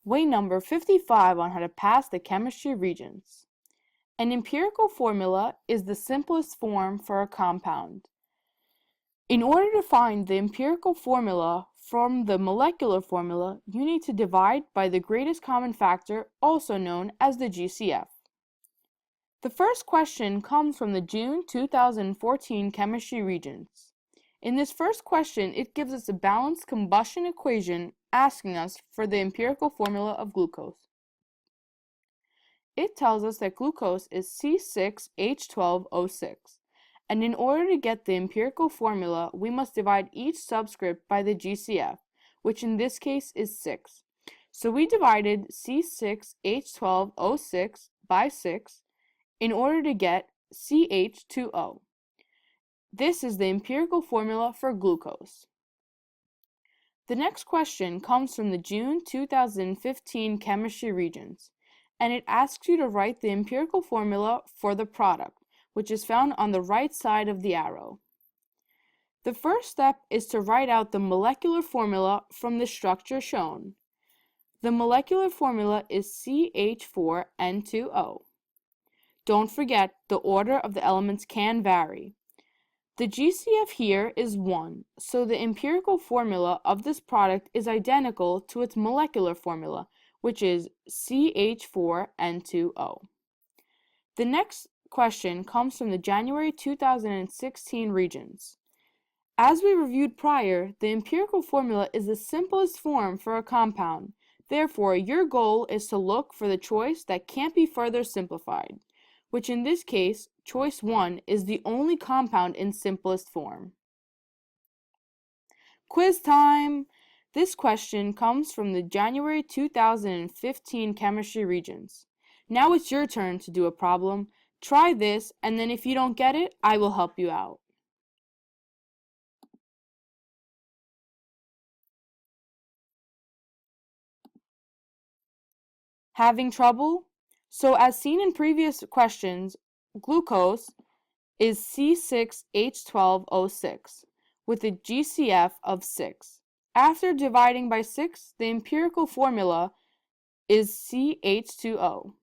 Way number 55 on how to pass the chemistry Regents. An empirical formula is the simplest form for a compound. In order to find the empirical formula from the molecular formula, you need to divide by the greatest common factor, also known as the GCF. The first question comes from the June 2014 Chemistry Regents. In this first question, it gives us a balanced combustion equation asking us for the empirical formula of glucose. It tells us that glucose is C6H12O6, and in order to get the empirical formula, we must divide each subscript by the GCF, which in this case is 6. So we divided C6H12O6 by 6 in order to get CH2O. This is the empirical formula for glucose. The next question comes from the June 2015 Chemistry Regents, and it asks you to write the empirical formula for the product, which is found on the right side of the arrow. The first step is to write out the molecular formula from the structure shown. The molecular formula is CH4N2O. Don't forget, the order of the elements can vary. The GCF here is 1, so the empirical formula of this product is identical to its molecular formula, which is CH4N2O. The next question comes from the January 2016 Regents. As we reviewed prior, the empirical formula is the simplest form for a compound. Therefore, your goal is to look for the choice that can't be further simplified, which in this case, choice 1 is the only compound in simplest form. Quiz time! This question comes from the January 2015 Chemistry Regents. Now it's your turn to do a problem. Try this, and then if you don't get it, I will help you out. Having trouble? So as seen in previous questions, glucose is C6H12O6 with a GCF of 6. After dividing by 6, the empirical formula is CH2O.